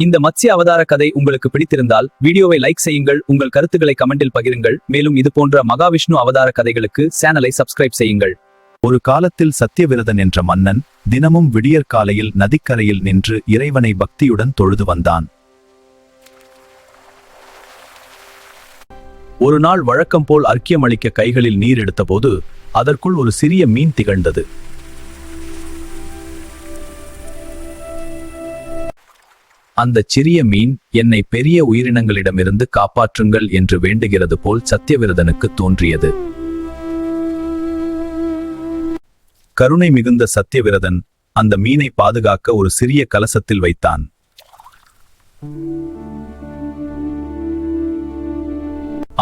இந்த மத்ஸ்ய அவதார கதை உங்களுக்கு பிடித்திருந்தால் வீடியோவை லைக் செய்யுங்கள், உங்கள் கருத்துக்களை கமெண்டில் பகிருங்கள். மேலும் இது போன்ற மகாவிஷ்ணு அவதார கதைகளுக்கு சேனலை சப்ஸ்கிரைப் செய்யுங்கள். ஒரு காலத்தில் சத்தியவிரதன் என்ற மன்னன் தினமும் விடியற்காலையில் நதிக்கரையில் நின்று இறைவனை பக்தியுடன் தொழுது வந்தான். ஒரு நாள் வழக்கம் போல் அர்க்கியம் அளிக்க கைகளில் நீர் எடுத்தபோது அதற்குள் ஒரு சிறிய மீன் திகழ்ந்தது. அந்த சிறிய மீன் என்னை பெரிய உயிரினங்களிடமிருந்து காப்பாற்றுங்கள் என்று வேண்டுகிறது போல் சத்தியவிரதனுக்கு தோன்றியது. கருணை மிகுந்த சத்தியவிரதன் அந்த மீனை பாதுகாக்க ஒரு சிறிய கலசத்தில் வைத்தான்.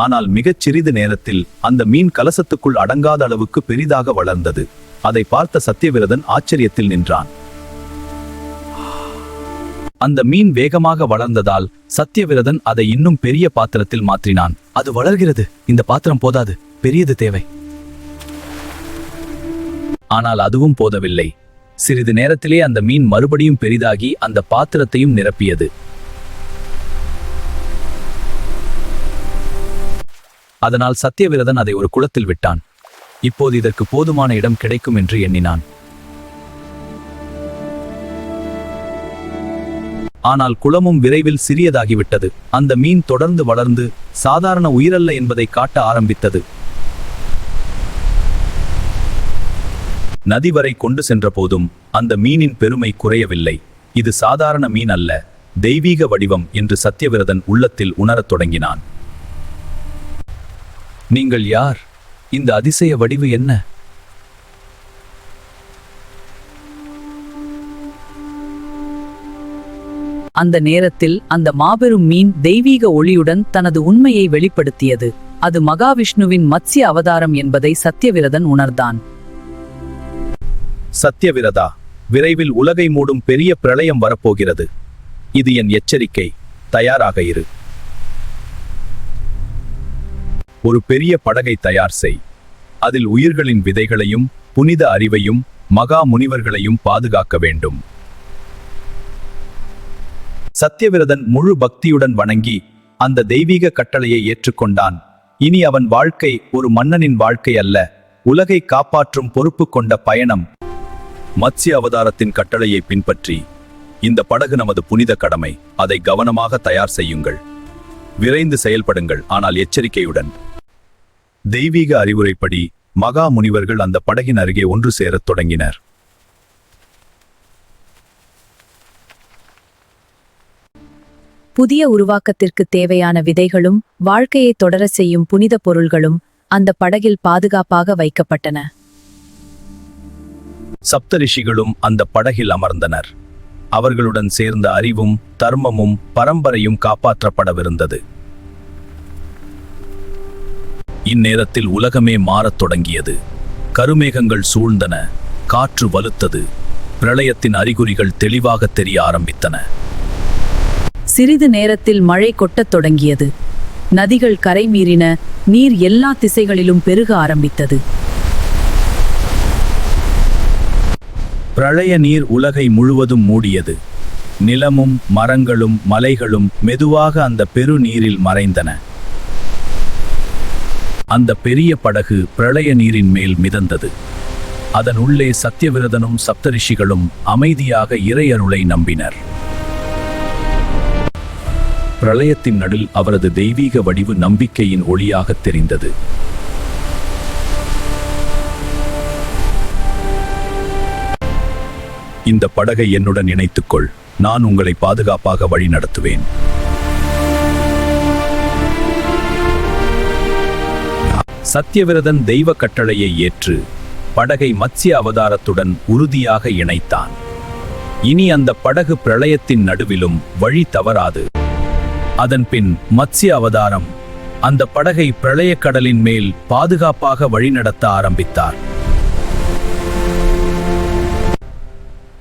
ஆனால் மிகச் சிறிது நேரத்தில் அந்த மீன் கலசத்துக்குள் அடங்காத அளவுக்கு பெரிதாக வளர்ந்தது. அதை பார்த்த சத்தியவிரதன் ஆச்சரியத்தில் நின்றான். அந்த மீன் வேகமாக வளர்ந்ததால் சத்தியவிரதன் அதை இன்னும் பெரிய பாத்திரத்தில் மாற்றினான். அது வளர்கிறது, இந்த பாத்திரம் போதாது, பெரியது தேவை. ஆனால் அதுவும் போதவில்லை. சிறிது நேரத்திலே அந்த மீன் மறுபடியும் பெரிதாகி அந்த பாத்திரத்தையும் நிரப்பியது. அதனால் சத்தியவிரதன் அதை ஒரு குளத்தில் விட்டான். இப்போது இதற்கு போதுமான இடம் கிடைக்கும் என்று எண்ணினான். ஆனால் குளமும் விரைவில் சிறியதாகிவிட்டது. அந்த மீன் தொடர்ந்து வளர்ந்து சாதாரண உயிரல்ல என்பதை காட்ட ஆரம்பித்தது. நதி வரை கொண்டு சென்ற போதும் அந்த மீனின் பெருமை குறையவில்லை. இது சாதாரண மீன் அல்ல, தெய்வீக வடிவம் என்று சத்தியவிரதன் உள்ளத்தில் உணரத் தொடங்கினான். நீங்கள் யார்? இந்த அதிசய வடிவு என்ன? அந்த நேரத்தில் அந்த மாபெரும் மீன் தெய்வீக ஒளியுடன் தனது உண்மையை வெளிப்படுத்தியது. அது மகாவிஷ்ணுவின் மத்ஸ்ய அவதாரம் என்பதை சத்தியவிரதன் உணர்ந்தான். சத்தியவிரதா, விரைவில் உலகை மூடும் பெரிய பிரளயம் வரப்போகிறது. இது என் எச்சரிக்கை, தயாராக இரு. ஒரு பெரிய படகை தயார் செய். அதில் உயிர்களின் விதைகளையும் புனித அறிவையும் மகா முனிவர்களையும் பாதுகாக்க வேண்டும். சத்தியவிரதன் முழு பக்தியுடன் வணங்கி அந்த தெய்வீக கட்டளையை ஏற்றுக்கொண்டான். இனி அவன் வாழ்க்கை ஒரு மன்னனின் வாழ்க்கை அல்ல, உலகை காப்பாற்றும் பொறுப்பு கொண்ட பயணம். மத்ஸ்ய அவதாரத்தின் கட்டளையை பின்பற்றி இந்த படகு நமது புனித கடமை. அதை கவனமாக தயார் செய்யுங்கள். விரைந்து செயல்படுங்கள், ஆனால் எச்சரிக்கையுடன். தெய்வீக அறிவுரைப்படி மகா முனிவர்கள் அந்த படகின் அருகே ஒன்று சேரத் தொடங்கினர். புதிய உருவாக்கத்திற்கு தேவையான விதைகளும் வாழ்க்கையை தொடர செய்யும் புனித பொருள்களும் அந்த படகில் பாதுகாப்பாக வைக்கப்பட்டன. சப்தரிஷிகளும் அந்த படகில் அமர்ந்தனர். அவர்களுடன் சேர்ந்த அறிவும் தர்மமும் பரம்பரையும் காப்பாற்றப்படவிருந்தது. இந்நேரத்தில் உலகமே மாறத் தொடங்கியது. கருமேகங்கள் சூழ்ந்தன, காற்று வலுத்தது, பிரளயத்தின் அறிகுறிகள் தெளிவாக தெரிய ஆரம்பித்தன. சிறிது நேரத்தில் மழை கொட்டத் தொடங்கியது. நதிகள் கரை மீறின, நீர் எல்லா திசைகளிலும் பெருக ஆரம்பித்தது. பிரளய நீர் உலகை முழுவதும் மூடியது. நிலமும் மரங்களும் மலைகளும் மெதுவாக அந்த பெரு நீரில் மறைந்தன. அந்த பெரிய படகு பிரளய நீரின் மேல் மிதந்தது. அதன் உள்ளே சத்தியவிரதனும் சப்தரிஷிகளும் அமைதியாக இறையருளை நம்பினர். பிரளயத்தின் நடுவில் அவரது தெய்வீக வடிவு நம்பிக்கையின் ஒளியாக தெரிந்தது. இந்த படகை என்னுடன் இணைத்துக்கொள், நான் உங்களை பாதுகாப்பாக வழி நடத்துவேன். சத்தியவிரதன் தெய்வ கட்டளையை ஏற்று படகை மத்ஸ்ய அவதாரத்துடன் உறுதியாக இணைத்தான். இனி அந்த படகு பிரளயத்தின் நடுவிலும் வழி தவறாது. அதன்பின் மத்ஸ்ய அவதாரம் அந்த படகை பிரளய கடலின் மேல் பாதுகாப்பாக வழிநடத்த ஆரம்பித்தார்.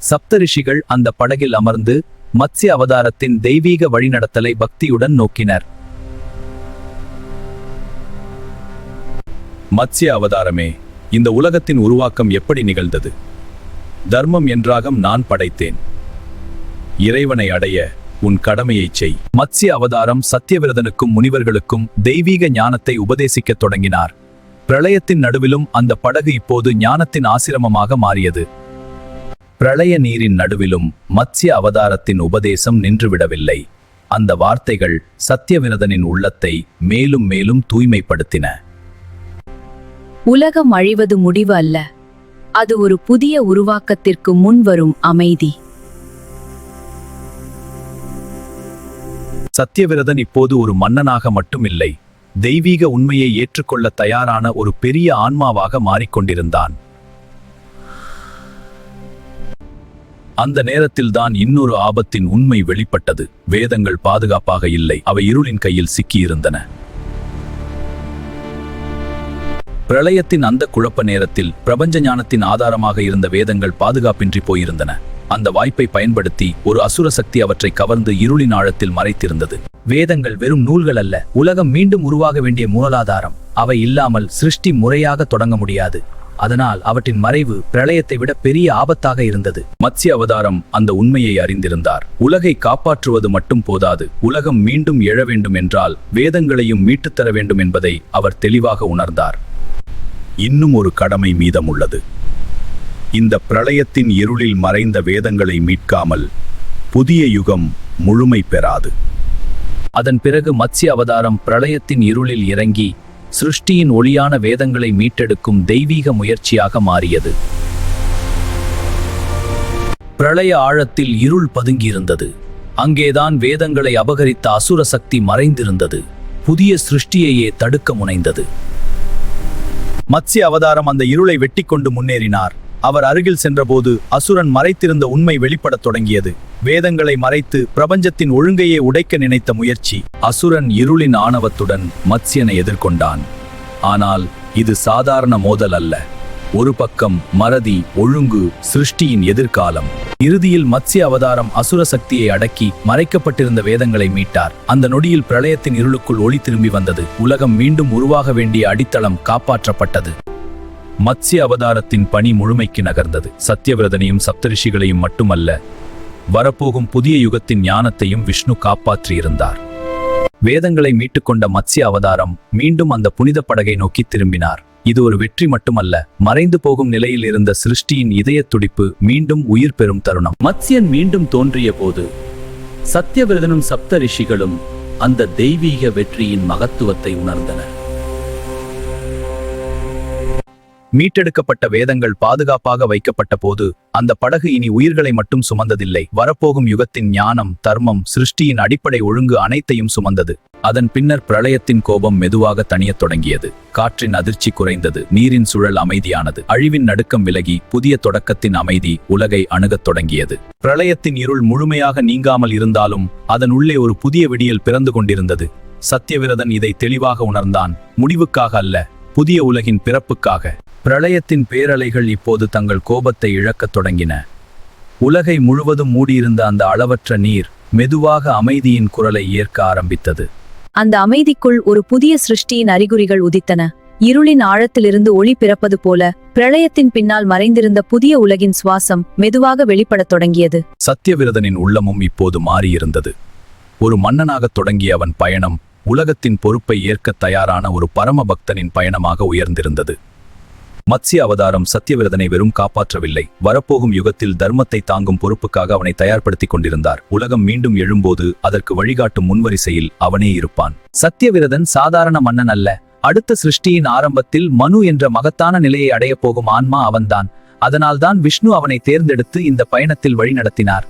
சப்தரிஷிகள் அந்த படகில் அமர்ந்து மத்ஸ்ய அவதாரத்தின் தெய்வீக வழிநடத்தலை பக்தியுடன் நோக்கினர். மத்ஸ்ய அவதாரமே, இந்த உலகத்தின் உருவாக்கம் எப்படி நிகழ்ந்தது? தர்மம் என்றாகம் நான் படைத்தேன். இறைவனை அடைய உன் கடமையைச் செய். மத்ஸ்ய அவதாரம் சத்தியவிரதனுக்கும் முனிவர்களுக்கும் தெய்வீக ஞானத்தை உபதேசிக்கத் தொடங்கினார். பிரளயத்தின் நடுவிலும் அந்த படகு இப்போது ஞானத்தின் ஆசிரமமாக மாறியது. பிரளய நீரின் நடுவிலும் மத்ஸ்ய அவதாரத்தின் உபதேசம் நின்றுவிடவில்லை. அந்த வார்த்தைகள் சத்தியவிரதனின் உள்ளத்தை மேலும் மேலும் தூய்மைப்படுத்தின. உலகம் அழிவது முடிவு அல்ல, அது ஒரு புதிய உருவாக்கத்திற்கு முன்வரும் அமைதி. சத்தியவிரதன் இப்போது ஒரு மன்னனாக மட்டுமில்லை, தெய்வீக உண்மையை ஏற்றுக்கொள்ள தயாரான ஒரு பெரிய ஆன்மாவாக மாறிக்கொண்டிருந்தான். அந்த நேரத்தில்தான் இன்னொரு ஆபத்தின் உண்மை வெளிப்பட்டது. வேதங்கள் பாதுகாப்பாக இல்லை, அவை இருளின் கையில் சிக்கியிருந்தன. பிரளயத்தின் அந்த குழப்ப நேரத்தில் பிரபஞ்ச ஞானத்தின் ஆதாரமாக இருந்த வேதங்கள் பாதுகாப்பின்றி போயிருந்தன. அந்த வாய்ப்பை பயன்படுத்தி ஒரு அசுர சக்தி அவற்றை கவர்ந்து இருளின் ஆழத்தில் மறைத்திருந்தது. வேதங்கள் வெறும் நூல்கள் அல்ல, உலகம் மீண்டும் உருவாக வேண்டிய மூலாதாரம். அவை இல்லாமல் சிருஷ்டி முறையாக தொடங்க முடியாது. அதனால் அவற்றின் மறைவு பிரளயத்தை விட பெரிய ஆபத்தாக இருந்தது. மத்ஸ்ய அவதாரம் அந்த உண்மையை அறிந்திருந்தார். உலகை காப்பாற்றுவது மட்டும் போதாது, உலகம் மீண்டும் எழ வேண்டும் என்றால் வேதங்களையும் மீட்டுத்தர வேண்டும் என்பதை அவர் தெளிவாக உணர்ந்தார். இன்னும் ஒரு கடமை மீதமுள்ளது. இந்த பிரளயத்தின் இருளில் மறைந்த வேதங்களை மீட்காமல் புதிய யுகம் முழுமை பெறாது. அதன் பிறகு மத்ஸ்ய அவதாரம் பிரளயத்தின் இருளில் இறங்கி சிருஷ்டியின் ஒளியான வேதங்களை மீட்டெடுக்கும் தெய்வீக முயற்சியாக மாறியது. பிரளய ஆழத்தில் இருள் பதுங்கியிருந்தது. அங்கேதான் வேதங்களை அபகரித்த அசுர சக்தி மறைந்திருந்தது. புதிய சிருஷ்டியையே தடுக்க முனைந்தது. மத்ஸ்ய அவதாரம் அந்த இருளை வெட்டிக்கொண்டு முன்னேறினார். அவர் அருகில் சென்றபோது அசுரன் மறைத்திருந்த உண்மை வெளிப்படத் தொடங்கியது. வேதங்களை மறைத்து பிரபஞ்சத்தின் ஒழுங்கையே உடைக்க நினைத்த முயற்சி. அசுரன் இருளின் ஆணவத்துடன் மத்ஸ்யனை எதிர்கொண்டான். ஆனால் இது சாதாரண மோதல் அல்ல. ஒரு பக்கம் மறதி, ஒழுங்கு, சிருஷ்டியின் எதிர்காலம். இறுதியில் மத்ஸ்ய அவதாரம் அசுர சக்தியை அடக்கி மறைக்கப்பட்டிருந்த வேதங்களை மீட்டார். அந்த நொடியில் பிரளயத்தின் இருளுக்குள் ஒளி திரும்பி வந்தது. உலகம் மீண்டும் உருவாக வேண்டிய அடித்தளம் காப்பாற்றப்பட்டது. மத்ஸ்ய அவதாரத்தின் பணி முழுமைக்கு நகர்ந்தது. சத்தியவிரதனையும் சப்தரிஷிகளையும் மட்டுமல்ல, வரப்போகும் புதிய யுகத்தின் ஞானத்தையும் விஷ்ணு காப்பாற்றியிருந்தார். வேதங்களை மீட்டுக்கொண்ட மத்ஸ்ய அவதாரம் மீண்டும் அந்த புனித படகை நோக்கி திரும்பினார். இது ஒரு வெற்றி மட்டுமல்ல, மறைந்து போகும் நிலையில் இருந்த சிருஷ்டியின் இதய துடிப்பு மீண்டும் உயிர் பெறும் தருணம். மத்ஸ்யன் மீண்டும் தோன்றிய போது சத்தியவிரதனும் சப்த ரிஷிகளும் அந்த தெய்வீக வெற்றியின் மகத்துவத்தை உணர்ந்தனர். மீட்டெடுக்கப்பட்ட வேதங்கள் பாதுகாப்பாக வைக்கப்பட்ட போது அந்த படகு இனி உயிர்களை மட்டும் சுமந்ததில்லை, வரப்போகும் யுகத்தின் ஞானம், தர்மம், சிருஷ்டியின் அடிப்படை ஒழுங்கு அனைத்தையும் சுமந்தது. அதன் பின்னர் பிரளயத்தின் கோபம் மெதுவாக தணியத் தொடங்கியது. காற்றின் அதிர்ச்சி குறைந்தது, நீரின் சுழல் அமைதியானது, அழிவின் நடுக்கம் விலகி புதிய தொடக்கத்தின் அமைதி உலகை அணுகத் தொடங்கியது. பிரளயத்தின் இருள் முழுமையாக நீங்காமல் இருந்தாலும் அதன் உள்ளே ஒரு புதிய விடியல் பிறந்து கொண்டிருந்தது. சத்தியவிரதன் இதை தெளிவாக உணர்ந்தான். முடிவுக்காக அல்ல, புதிய உலகின் பிறப்புக்காக. பிரளயத்தின் பேரலைகள் இப்போது தங்கள் கோபத்தை இழக்கத் தொடங்கின. உலகை முழுவதும் மூடியிருந்த அந்த அளவற்ற நீர் மெதுவாக அமைதியின் குரலை ஏற்க ஆரம்பித்தது. அந்த அமைதிக்குள் ஒரு புதிய சிருஷ்டியின் அறிகுறிகள் உதித்தன. இருளின் ஆழத்திலிருந்து ஒளி பிறப்பது போல பிரளயத்தின் பின்னால் மறைந்திருந்த புதிய உலகின் சுவாசம் மெதுவாக வெளிப்படத் தொடங்கியது. சத்தியவிரதனின் உள்ளமும் இப்போது மாறியிருந்தது. ஒரு மன்னனாகத் தொடங்கிய அவன் பயணம் உலகத்தின் பொறுப்பை ஏற்கத் தயாரான ஒரு பரம பக்தனின் பயணமாக உயர்ந்திருந்தது. மத்ஸ்ய அவதாரம் சத்தியவிரதனை வெறும் காப்பாற்றவில்லை, வரப்போகும் யுகத்தில் தர்மத்தை தாங்கும் பொறுப்புக்காக அவனை தயார்படுத்திக் கொண்டிருந்தார். உலகம் மீண்டும் எழும்போது அதற்கு வழிகாட்டும் முன்வரிசையில் அவனே இருப்பான். சத்தியவிரதன் சாதாரண மன்னன் அல்ல. அடுத்த சிருஷ்டியின் ஆரம்பத்தில் மனு என்ற மகத்தான நிலையை அடையப் போகும் ஆன்மா அவன்தான். அதனால்தான் விஷ்ணு அவனை தேர்ந்தெடுத்து இந்த பயணத்தில் வழி நடத்தினார்.